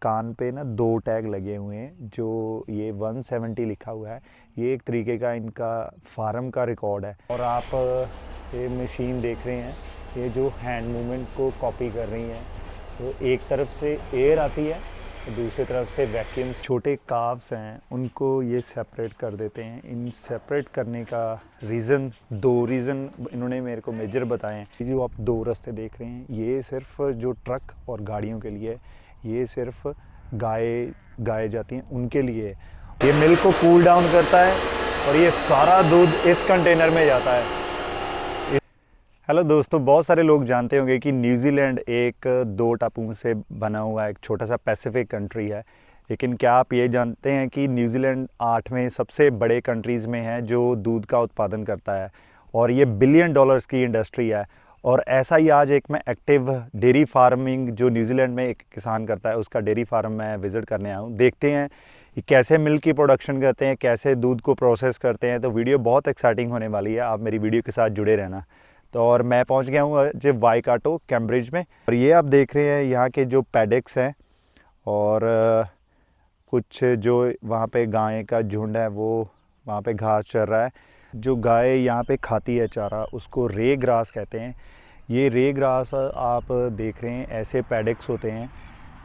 कान पे ना 2 टैग लगे हुए हैं, जो ये 170 लिखा हुआ है। ये एक तरीके का इनका फार्म का रिकॉर्ड है। और आप ये मशीन देख रहे हैं, ये जो हैंड मूवमेंट को कॉपी कर रही हैं। तो एक तरफ से एयर आती है, तो दूसरी तरफ से वैक्यूम्स। छोटे काव्स हैं, उनको ये सेपरेट कर देते हैं। इन सेपरेट करने का रीज़न, 2 रीज़न इन्होंने मेरे को मेजर बताए हैं। ये जो आप 2 रास्ते देख रहे हैं, ये सिर्फ जो ट्रक और गाड़ियों के लिए, ये सिर्फ गाय जाती हैं उनके लिए। ये मिल्क को कूल डाउन करता है और ये सारा दूध इस कंटेनर में जाता है। हेलो दोस्तों, बहुत सारे लोग जानते होंगे कि न्यूजीलैंड एक 2 टापुओं से बना हुआ एक छोटा सा पैसिफिक कंट्री है। लेकिन क्या आप ये जानते हैं कि न्यूजीलैंड 8वें सबसे बड़े कंट्रीज़ में है जो दूध का उत्पादन करता है, और ये $बिलियन की इंडस्ट्री है। और ऐसा ही आज एक मैं एक्टिव डेयरी फार्मिंग जो न्यूजीलैंड में एक किसान करता है, उसका डेयरी फार्म मैं विज़िट करने आया हूँ। देखते हैं कि कैसे मिल्क की प्रोडक्शन करते हैं, कैसे दूध को प्रोसेस करते हैं। तो वीडियो बहुत एक्साइटिंग होने वाली है, आप मेरी वीडियो के साथ जुड़े रहना। तो और मैं पहुंच गया हूँ जब वाईकाटो कैम्ब्रिज में, और ये आप देख रहे हैं यहाँ के जो पैडेक्स हैं, और कुछ जो वहाँ पे गाय का झुंड है वो वहाँ पे घास चर रहा है। जो गाय यहाँ पे खाती है चारा, उसको रे ग्रास कहते हैं। ये रे ग्रास आप देख रहे हैं, ऐसे पैडेक्स होते हैं।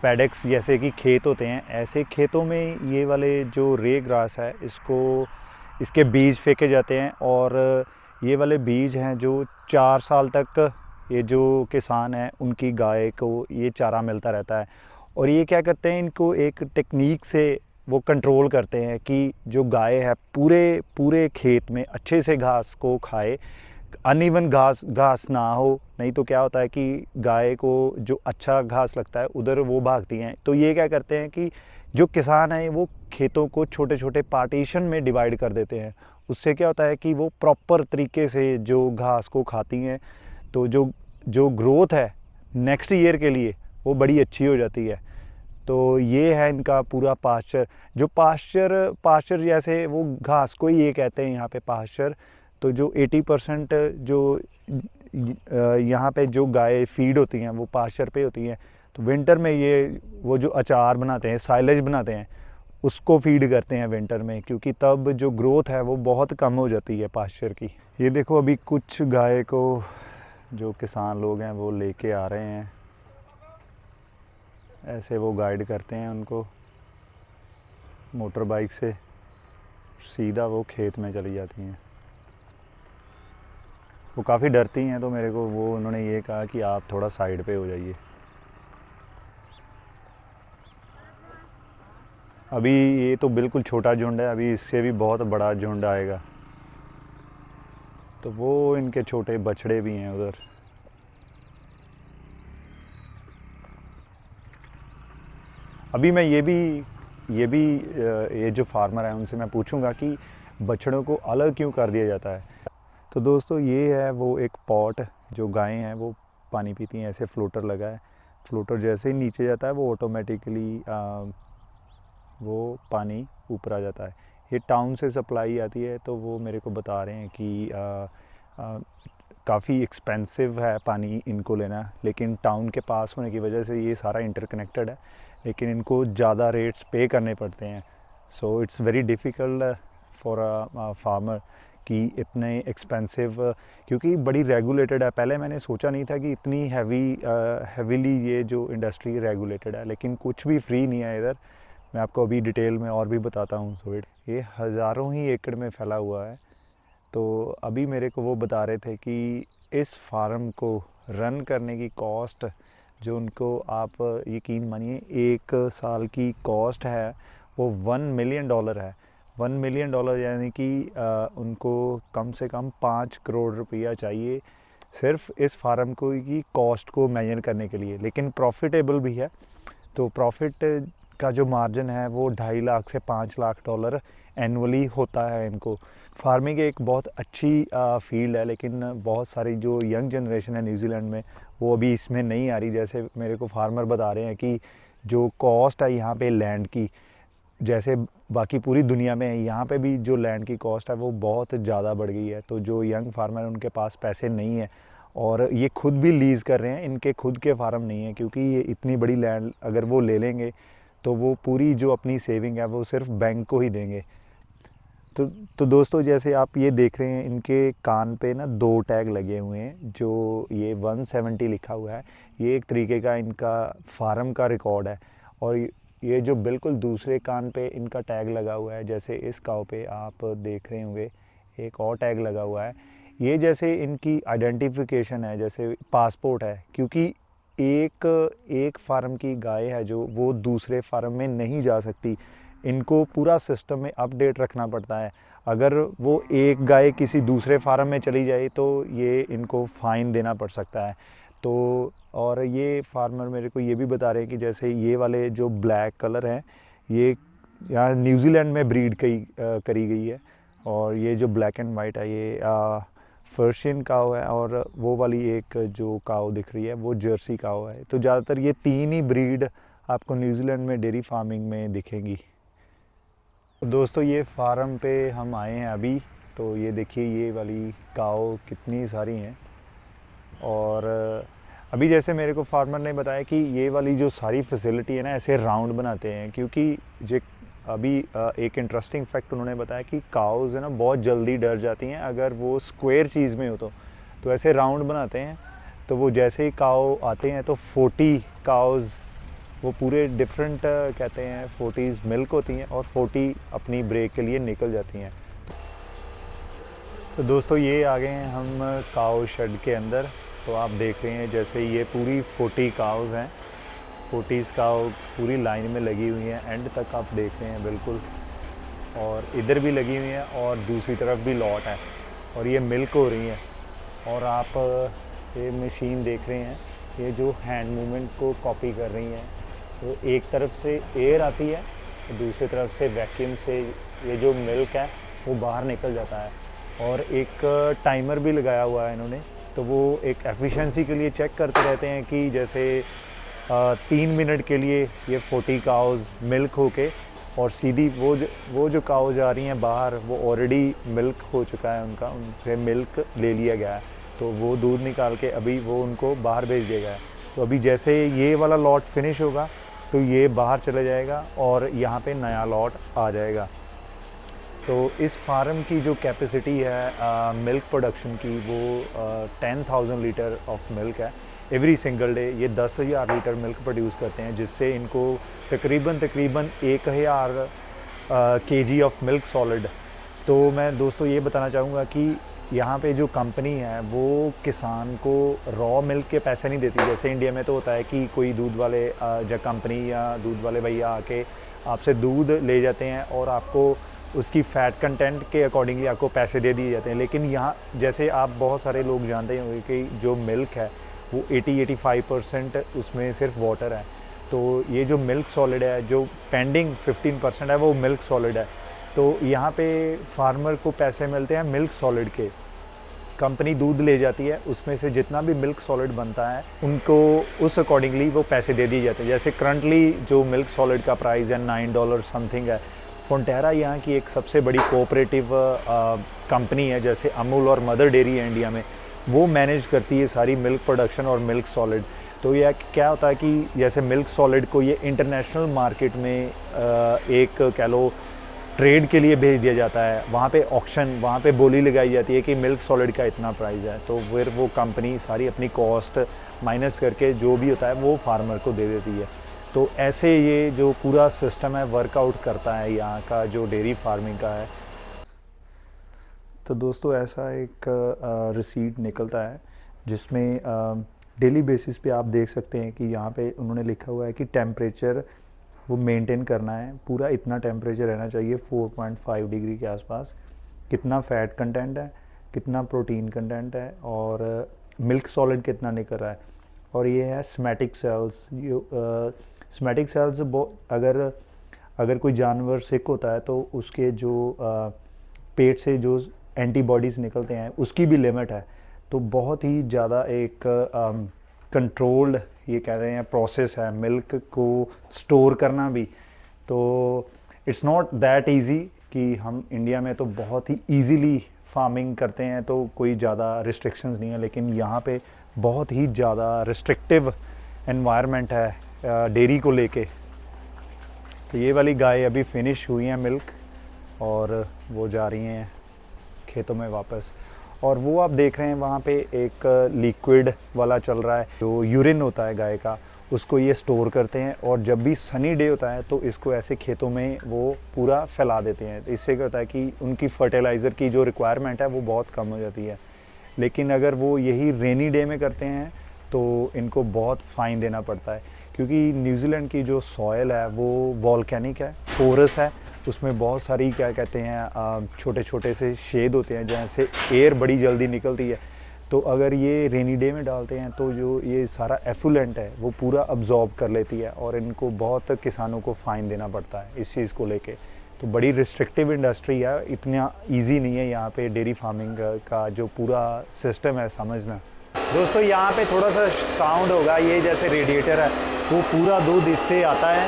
पैडेक्स जैसे कि खेत होते हैं, ऐसे खेतों में ये वाले जो रे ग्रास है, इसके बीज फेंके जाते हैं। और ये वाले बीज हैं जो 4 साल तक ये जो किसान हैं उनकी गाय को ये चारा मिलता रहता है। और ये क्या करते हैं, इनको एक टेक्निक से वो कंट्रोल करते हैं कि जो गाय है पूरे खेत में अच्छे से घास को खाए, अनइवन घास ना हो। नहीं तो क्या होता है कि गाय को जो अच्छा घास लगता है उधर वो भागती हैं। तो ये क्या करते हैं कि जो किसान हैं वो खेतों को छोटे छोटे पार्टीशन में डिवाइड कर देते हैं। उससे क्या होता है कि वो प्रॉपर तरीके से जो घास को खाती हैं, तो जो ग्रोथ है नेक्स्ट ईयर के लिए वो बड़ी अच्छी हो जाती है। तो ये है इनका पूरा पास्चर। जो पास्चर जैसे वो घास को ही ये कहते हैं यहाँ पे पास्चर। तो जो 80% जो यहाँ पे जो गाय फीड होती हैं वो पास्चर पे होती हैं। तो विंटर में ये वो जो अचार बनाते हैं, साइलेज बनाते हैं, उसको फीड करते हैं विंटर में, क्योंकि तब जो ग्रोथ है वो बहुत कम हो जाती है पास्चर की। ये देखो, अभी कुछ गाय को जो किसान लोग हैं वो लेके आ रहे हैं, ऐसे वो गाइड करते हैं उनको मोटर बाइक से, सीधा वो खेत में चली जाती हैं। वो काफ़ी डरती हैं, तो मेरे को वो उन्होंने ये कहा कि आप थोड़ा साइड पे हो जाइए। अभी ये तो बिल्कुल छोटा झुंड है, अभी इससे भी बहुत बड़ा झुंड आएगा। तो वो इनके छोटे बछड़े भी हैं उधर। अभी मैं ये जो फार्मर है उनसे मैं पूछूंगा कि बछड़ों को अलग क्यों कर दिया जाता है। तो दोस्तों, ये है वो एक पॉट, जो गायें हैं वो पानी पीती हैं, ऐसे फ्लोटर लगा है। फ्लोटर जैसे ही नीचे जाता है वो ऑटोमेटिकली वो पानी ऊपर आ जाता है। ये टाउन से सप्लाई आती है, तो वो मेरे को बता रहे हैं कि काफ़ी एक्सपेंसिव है पानी इनको लेना, लेकिन टाउन के पास होने की वजह से ये सारा इंटरकनेक्टेड है, लेकिन इनको ज़्यादा रेट्स पे करने पड़ते हैं। So it's very difficult for a farmer कि इतने एक्सपेंसिव, क्योंकि बड़ी रेगुलेटेड है। पहले मैंने सोचा नहीं था कि इतनी हैवीली ये जो इंडस्ट्री रेगुलेटेड है, लेकिन कुछ भी फ्री नहीं है इधर। मैं आपको अभी डिटेल में और भी बताता हूँ। सो ये हज़ारों ही एकड़ में फैला हुआ है। तो अभी मेरे को वो बता रहे थे कि इस फार्म को रन करने की कॉस्ट, जो उनको, आप यकीन मानिए, 1 साल की कॉस्ट है वो $1 मिलियन है। $1 मिलियन यानी कि उनको कम से कम 5 करोड़ रुपया चाहिए सिर्फ इस फार्म को की कॉस्ट को मेजर करने के लिए। लेकिन प्रॉफिटेबल भी है। तो प्रॉफिट का जो मार्जिन है वो 2.5 लाख से $5 लाख एनुअली होता है इनको। फार्मिंग एक बहुत अच्छी फील्ड है, लेकिन बहुत सारी जो यंग जनरेशन है न्यूजीलैंड में वो अभी इसमें नहीं आ रही। जैसे मेरे को फार्मर बता रहे हैं कि जो कॉस्ट है यहाँ पे लैंड की, जैसे बाकी पूरी दुनिया में, यहाँ पे भी जो लैंड की कॉस्ट है वो बहुत ज़्यादा बढ़ गई है। तो जो यंग फार्मर है उनके पास पैसे नहीं है, और ये खुद भी लीज़ कर रहे हैं, इनके खुद के फार्म नहीं है, क्योंकि ये इतनी बड़ी लैंड अगर वो ले लेंगे तो वो पूरी जो अपनी सेविंग है वो सिर्फ बैंक को ही देंगे। तो दोस्तों जैसे आप ये देख रहे हैं, इनके कान पे ना 2 टैग लगे हुए हैं, जो ये 170 लिखा हुआ है। ये एक तरीके का इनका फार्म का रिकॉर्ड है। और ये जो बिल्कुल दूसरे कान पे इनका टैग लगा हुआ है, जैसे इस काऊ पे आप देख रहे होंगे एक और टैग लगा हुआ है, ये जैसे इनकी आइडेंटिफिकेशन है, जैसे पासपोर्ट है। क्योंकि एक फार्म की गाय है जो वो दूसरे फार्म में नहीं जा सकती, इनको पूरा सिस्टम में अपडेट रखना पड़ता है। अगर वो एक गाय किसी दूसरे फार्म में चली जाए तो ये इनको फ़ाइन देना पड़ सकता है। तो और ये फार्मर मेरे को ये भी बता रहे हैं कि जैसे ये वाले जो ब्लैक कलर हैं, ये यहाँ न्यूजीलैंड में ब्रीड करी गई है। और ये जो ब्लैक एंड वाइट है ये पर्शियन काऊ है, और वो वाली एक जो काऊ दिख रही है वो जर्सी काऊ है। तो ज़्यादातर ये 3 ही ब्रीड आपको न्यूजीलैंड में डेयरी फार्मिंग में दिखेंगी। दोस्तों ये फार्म पे हम आए हैं अभी, तो ये देखिए ये वाली काऊ कितनी सारी हैं। और अभी जैसे मेरे को फार्मर ने बताया कि ये वाली जो सारी फैसिलिटी है ना, ऐसे राउंड बनाते हैं, क्योंकि जो अभी एक इंटरेस्टिंग फैक्ट उन्होंने बताया कि काउज़ है ना बहुत जल्दी डर जाती हैं अगर वो स्क्वायर चीज़ में हो तो ऐसे राउंड बनाते हैं। तो वो जैसे ही काऊ आते हैं तो 40 काउज़ वो पूरे डिफरेंट कहते हैं 40s मिल्क होती हैं, और 40 अपनी ब्रेक के लिए निकल जाती हैं। तो दोस्तों ये आ गए हैं हम काऊ शेड के अंदर। तो आप देख रहे हैं जैसे ये पूरी 40 काउज़ हैं, 40 काऊ पूरी लाइन में लगी हुई हैं, एंड तक आप देख रहे हैं बिल्कुल। और इधर भी लगी हुई हैं और दूसरी तरफ भी लॉट है, और ये मिल्क हो रही है। और आप ये मशीन देख रहे हैं, ये जो हैंड मूवमेंट को कॉपी कर रही हैं। तो एक तरफ से एयर आती है, दूसरी तरफ से वैक्यूम से ये जो मिल्क है वो बाहर निकल जाता है। और एक टाइमर भी लगाया हुआ है इन्होंने, तो वो एक एफिशिएंसी के लिए चेक करते रहते हैं कि जैसे 3 मिनट के लिए ये 40 काउज़ मिल्क होके, और सीधी वो जो काउज़ आ रही हैं बाहर, वो ऑलरेडी मिल्क हो चुका है उनका, उनसे मिल्क ले लिया गया है, तो वो दूध निकाल के अभी वो उनको बाहर भेज दिया गया है। तो अभी जैसे ये वाला लॉट फिनिश होगा तो ये बाहर चला जाएगा और यहाँ पे नया लॉट आ जाएगा। तो इस फार्म की जो कैपेसिटी है मिल्क प्रोडक्शन की, वो 10,000 लीटर ऑफ मिल्क है एवरी सिंगल डे। ये 10,000 लीटर मिल्क प्रोड्यूस करते हैं, जिससे इनको तकरीबन 1,000 केजी ऑफ मिल्क सॉलिड। तो मैं दोस्तों ये बताना चाहूँगा कि यहाँ पे जो कंपनी है वो किसान को रॉ मिल्क के पैसे नहीं देती। जैसे इंडिया में तो होता है कि कोई दूध वाले या कंपनी या दूध वाले भैया आके आपसे दूध ले जाते हैं और आपको उसकी फ़ैट कंटेंट के अकॉर्डिंगली आपको पैसे दे दिए जाते हैं। लेकिन यहाँ जैसे आप बहुत सारे लोग जानते होंगे कि जो मिल्क है वो 80-85% उसमें सिर्फ वाटर है। तो ये जो मिल्क सॉलिड है, जो पेंडिंग 15% है, वो मिल्क सॉलिड है। तो यहाँ पे फार्मर को पैसे मिलते हैं मिल्क सॉलिड के। कंपनी दूध ले जाती है, उसमें से जितना भी मिल्क सॉलिड बनता है उनको उस अकॉर्डिंगली वो पैसे दे दिए जाते हैं। जैसे करंटली जो मिल्क सॉलिड का प्राइस है $9 समथिंग है। फोंटेरा यहाँ की एक सबसे बड़ी कोऑपरेटिव कंपनी है, जैसे अमूल और मदर डेयरी है इंडिया में, वो मैनेज करती है सारी मिल्क प्रोडक्शन और मिल्क सॉलिड। तो यह क्या होता है कि जैसे मिल्क सॉलिड को ये इंटरनेशनल मार्केट में एक कह लो ट्रेड के लिए भेज दिया जाता है। वहाँ पे ऑक्शन, वहाँ पे बोली लगाई जाती है कि मिल्क सॉलिड का इतना प्राइस है, तो फिर वो कंपनी सारी अपनी कॉस्ट माइनस करके जो भी होता है वो फार्मर को दे देती है। तो ऐसे ये जो पूरा सिस्टम है वर्कआउट करता है यहाँ का जो डेयरी फार्मिंग का है। तो दोस्तों ऐसा एक रिसीट निकलता है जिसमें डेली बेसिस पे आप देख सकते हैं कि यहाँ पे उन्होंने लिखा हुआ है कि टेम्परेचर वो मेंटेन करना है, पूरा इतना टेम्परेचर रहना चाहिए 4.5 डिग्री के आसपास, कितना फ़ैट कंटेंट है, कितना प्रोटीन कंटेंट है, और मिल्क सॉलिड कितना निकल रहा है। और ये है स्मेटिक सेल्स। स्मेटिक सेल्स अगर कोई जानवर सिक होता है तो उसके जो पेट से जो एंटीबॉडीज़ निकलते हैं उसकी भी लिमिट है। तो बहुत ही ज़्यादा एक कंट्रोल्ड ये कह रहे हैं प्रोसेस है मिल्क को स्टोर करना भी। तो इट्स नॉट दैट इजी कि हम इंडिया में तो बहुत ही इजीली फार्मिंग करते हैं तो कोई ज़्यादा रिस्ट्रिक्शंस नहीं है, लेकिन यहाँ पे बहुत ही ज़्यादा रिस्ट्रिक्टिव एनवायरनमेंट है डेयरी को लेके। तो ये वाली गाय अभी फिनिश हुई हैं मिल्क और वो जा रही हैं खेतों में वापस। और वो आप देख रहे हैं वहाँ पे एक लिक्विड वाला चल रहा है, जो यूरिन होता है गाय का, उसको ये स्टोर करते हैं और जब भी सनी डे होता है तो इसको ऐसे खेतों में वो पूरा फैला देते हैं। इससे क्या होता है कि उनकी फर्टिलाइज़र की जो रिक्वायरमेंट है वो बहुत कम हो जाती है। लेकिन अगर वो यही रेनी डे में करते हैं तो इनको बहुत फ़ाइन देना पड़ता है, क्योंकि न्यूजीलैंड की जो सॉयल है वो वॉल्केनिक है, पोरस है, उसमें बहुत सारी क्या कहते हैं छोटे छोटे से शेड होते हैं जहाँ से एयर बड़ी जल्दी निकलती है। तो अगर ये रेनी डे में डालते हैं तो जो ये सारा एफुलेंट है वो पूरा अब्जॉर्ब कर लेती है और इनको बहुत किसानों को फ़ाइन देना पड़ता है इस चीज़ को लेके। तो बड़ी रिस्ट्रिक्टिव इंडस्ट्री है, इतना इजी नहीं है यहाँ पे डेयरी फार्मिंग का जो पूरा सिस्टम है समझना। दोस्तों यहाँ पे थोड़ा सा साउंड होगा, ये जैसे रेडिएटर है वो पूरा दूध इससे आता है,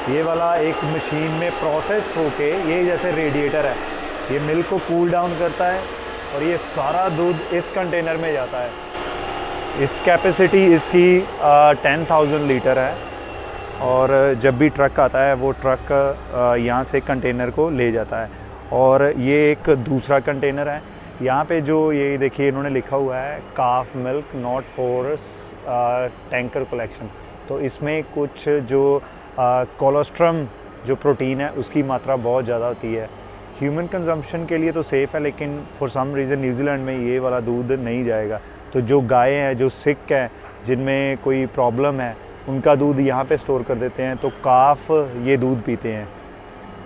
ये वाला एक मशीन में प्रोसेस होके ये जैसे रेडिएटर है, ये मिल्क को कूल डाउन करता है और ये सारा दूध इस कंटेनर में जाता है। इस कैपेसिटी इसकी 10,000 लीटर है और जब भी ट्रक आता है वो ट्रक यहाँ से कंटेनर को ले जाता है। और ये एक दूसरा कंटेनर है, यहाँ पे जो ये देखिए इन्होंने लिखा हुआ है calf milk not for tanker collection. तो इसमें कुछ जो कोलेस्ट्रम जो प्रोटीन है उसकी मात्रा बहुत ज़्यादा होती है। ह्यूमन कंजम्पशन के लिए तो सेफ़ है, लेकिन फॉर सम रीज़न न्यूजीलैंड में ये वाला दूध नहीं जाएगा। तो जो गाय हैं जो सिक हैं, जिनमें कोई प्रॉब्लम है, उनका दूध यहाँ पे स्टोर कर देते हैं, तो काफ ये दूध पीते हैं।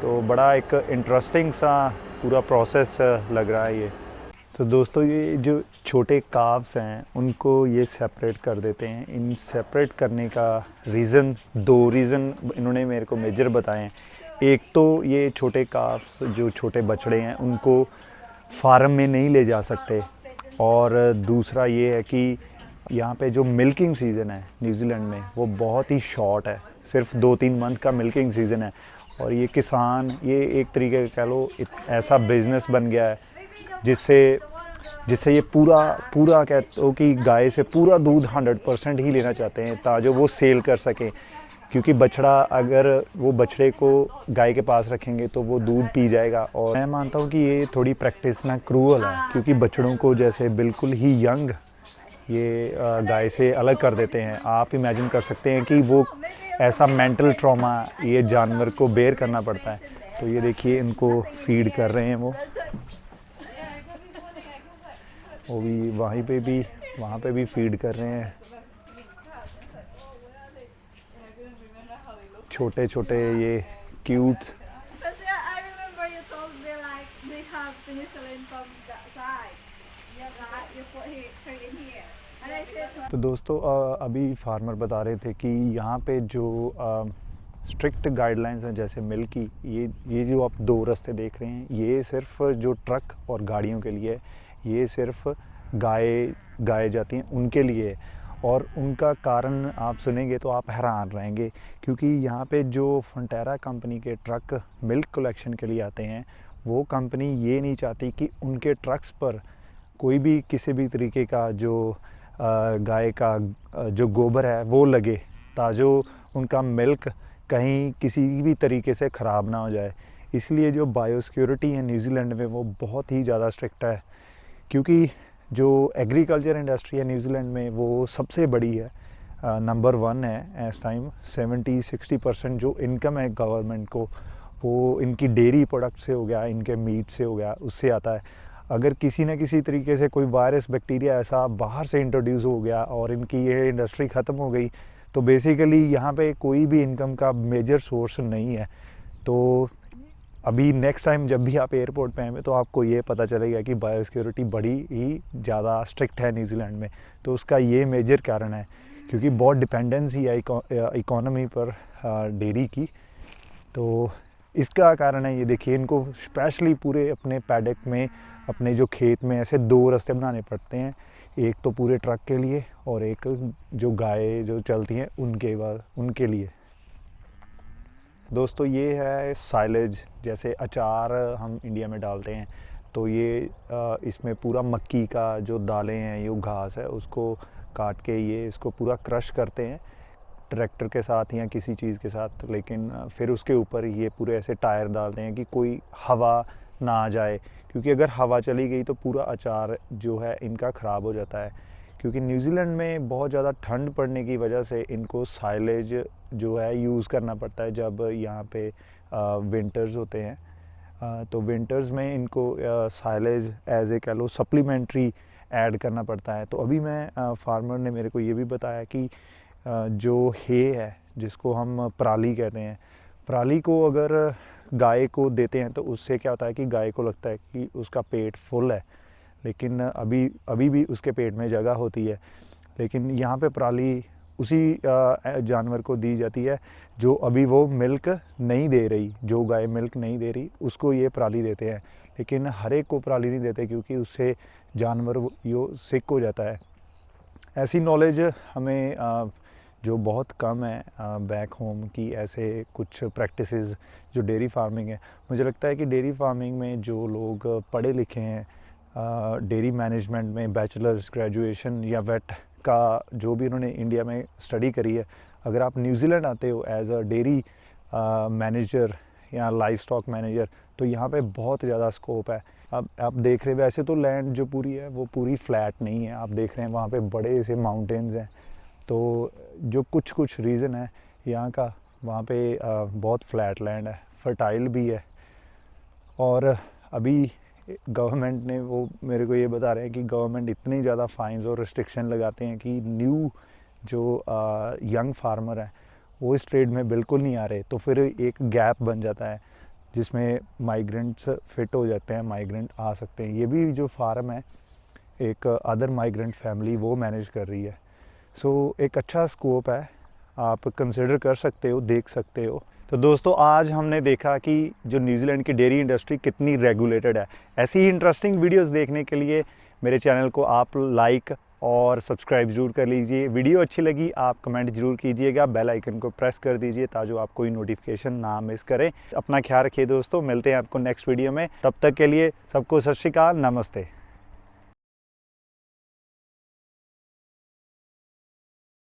तो बड़ा एक इंटरेस्टिंग सा पूरा प्रोसेस लग रहा है ये। तो दोस्तों ये जो छोटे काफ्स हैं उनको ये सेपरेट कर देते हैं। इन सेपरेट करने का रीज़न, दो रीज़न इन्होंने मेरे को मेजर बताए हैं। एक तो ये छोटे काफ्स जो छोटे बछड़े हैं उनको फार्म में नहीं ले जा सकते, और दूसरा ये है कि यहाँ पे जो मिल्किंग सीज़न है न्यूजीलैंड में वो बहुत ही शॉर्ट है, सिर्फ 2-3 मंथ का मिल्किंग सीज़न है। और ये किसान, ये एक तरीके का कह लो ऐसा बिज़नेस बन गया है जिससे ये पूरा कहते हो कि गाय से पूरा दूध 100% ही लेना चाहते हैं ताकि वो सेल कर सकें। क्योंकि बछड़ा, अगर वो बछड़े को गाय के पास रखेंगे तो वो दूध पी जाएगा। और मैं मानता हूँ कि ये थोड़ी प्रैक्टिस ना क्रूअल है, क्योंकि बछड़ों को जैसे बिल्कुल ही यंग ये गाय से अलग कर देते हैं। आप इमेजिन कर सकते हैं कि वो ऐसा मेंटल ट्रॉमा ये जानवर को बेयर करना पड़ता है। तो ये देखिए इनको फीड कर रहे हैं वो भी वहाँ पे भी फीड कर रहे हैं। छोटे छोटे ये क्यूट। तो दोस्तों अभी फार्मर बता रहे थे कि यहाँ पे जो स्ट्रिक्ट गाइडलाइंस हैं जैसे मिल्क की, ये जो आप 2 रास्ते देख रहे हैं ये सिर्फ जो ट्रक और गाड़ियों के लिए है, ये सिर्फ गाय जाती हैं उनके लिए। और उनका कारण आप सुनेंगे तो आप हैरान रहेंगे, क्योंकि यहाँ पे जो फंटेरा कंपनी के ट्रक मिल्क कलेक्शन के लिए आते हैं, वो कंपनी ये नहीं चाहती कि उनके ट्रक्स पर कोई भी किसी भी तरीके का जो गाय का जो गोबर है वो लगे, ताकि उनका मिल्क कहीं किसी भी तरीके से ख़राब ना हो जाए। इसलिए जो बायोसिक्योरिटी है न्यूजीलैंड में वो बहुत ही ज़्यादा स्ट्रिक्ट है, क्योंकि जो एग्रीकल्चर इंडस्ट्री है न्यूजीलैंड में वो सबसे बड़ी है, नंबर 1 है इस टाइम। 70-60% जो इनकम है गवर्नमेंट को वो इनकी डेयरी प्रोडक्ट से हो गया, इनके मीट से हो गया, उससे आता है। अगर किसी न किसी तरीके से कोई वायरस बैक्टीरिया ऐसा बाहर से इंट्रोड्यूस हो गया और इनकी ये इंडस्ट्री ख़त्म हो गई, तो बेसिकली यहाँ पे कोई भी इनकम का मेजर सोर्स नहीं है। तो अभी नेक्स्ट टाइम जब भी आप एयरपोर्ट पे आएंगे तो आपको ये पता चलेगा कि बायोसिक्योरिटी बड़ी ही ज़्यादा स्ट्रिक्ट है न्यूजीलैंड में। तो उसका ये मेजर कारण है, क्योंकि बहुत डिपेंडेंसी है इकोनॉमी पर डेयरी की। तो इसका कारण है, ये देखिए इनको स्पेशली पूरे अपने पैडक में, अपने जो खेत में ऐसे 2 रास्ते बनाने पड़ते हैं, एक तो पूरे ट्रक के लिए और एक जो गाय जो चलती हैं उनके लिए। दोस्तों ये है साइलेज, जैसे अचार हम इंडिया में डालते हैं, तो ये इसमें पूरा मक्की का जो दालें हैं, ये घास है, उसको काट के ये इसको पूरा क्रश करते हैं ट्रैक्टर के साथ या किसी चीज़ के साथ, लेकिन फिर उसके ऊपर ये पूरे ऐसे टायर डालते हैं कि कोई हवा ना आ जाए, क्योंकि अगर हवा चली गई तो पूरा अचार जो है इनका ख़राब हो जाता है। क्योंकि न्यूजीलैंड में बहुत ज़्यादा ठंड पड़ने की वजह से इनको साइलेज जो है यूज़ करना पड़ता है जब यहाँ पे विंटर्स होते हैं। तो विंटर्स में इनको साइलेज एज ए कह लो सप्लीमेंट्री ऐड करना पड़ता है। तो अभी मैं फार्मर ने मेरे को ये भी बताया कि जो हे है जिसको हम पराली कहते हैं, पराली को अगर गाय को देते हैं तो उससे क्या होता है कि गाय को लगता है कि उसका पेट फुल है, लेकिन अभी भी उसके पेट में जगह होती है। लेकिन यहाँ पे पराली उसी जानवर को दी जाती है जो अभी वो मिल्क नहीं दे रही, जो गाय मिल्क नहीं दे रही उसको ये पराली देते हैं। लेकिन हर एक को पराली नहीं देते क्योंकि उससे जानवर यो सिक हो जाता है। ऐसी नॉलेज हमें जो बहुत कम है बैक होम की, ऐसे कुछ प्रैक्टिसेस जो डेयरी फार्मिंग है। मुझे लगता है कि डेयरी फार्मिंग में जो लोग पढ़े लिखे हैं, डेयरी मैनेजमेंट में बैचलर्स, ग्रेजुएशन या वेट का जो भी उन्होंने इंडिया में स्टडी करी है, अगर आप न्यूजीलैंड आते हो एज अ डेयरी मैनेजर या लाइफ स्टॉक मैनेजर, तो यहाँ पे बहुत ज़्यादा स्कोप है। अब आप देख रहे हैं वैसे तो लैंड जो पूरी है वो पूरी फ्लैट नहीं है, आप देख रहे हैं वहाँ पे बड़े से माउंटेन्स हैं। तो जो कुछ रीज़न है यहाँ का, वहाँ पे बहुत फ्लैट लैंड है, फर्टाइल भी है। और अभी गवर्नमेंट ने वो मेरे को ये बता रहे हैं कि गवर्नमेंट इतनी ज़्यादा फाइन्स और रिस्ट्रिक्शन लगाते हैं कि न्यू जो यंग फार्मर है वो इस ट्रेड में बिल्कुल नहीं आ रहे। तो फिर एक गैप बन जाता है जिसमें माइग्रेंट्स फिट हो जाते हैं, माइग्रेंट आ सकते हैं। ये भी जो फार्म है एक अदर माइग्रेंट फैमिली वो मैनेज कर रही है। सो एक अच्छा स्कोप है, आप कंसिडर कर सकते हो, देख सकते हो। तो दोस्तों आज हमने देखा कि जो न्यूजीलैंड की डेयरी इंडस्ट्री कितनी रेगुलेटेड है। ऐसी ही इंटरेस्टिंग वीडियोस देखने के लिए मेरे चैनल को आप लाइक और सब्सक्राइब जरूर कर लीजिए। वीडियो अच्छी लगी आप कमेंट जरूर कीजिएगा, बेल आइकन को प्रेस कर दीजिए ताकि आप कोई नोटिफिकेशन ना मिस करें। अपना ख्याल रखिए दोस्तों, मिलते हैं आपको नेक्स्ट वीडियो में। तब तक के लिए सबको सत श्री अकाल, नमस्ते।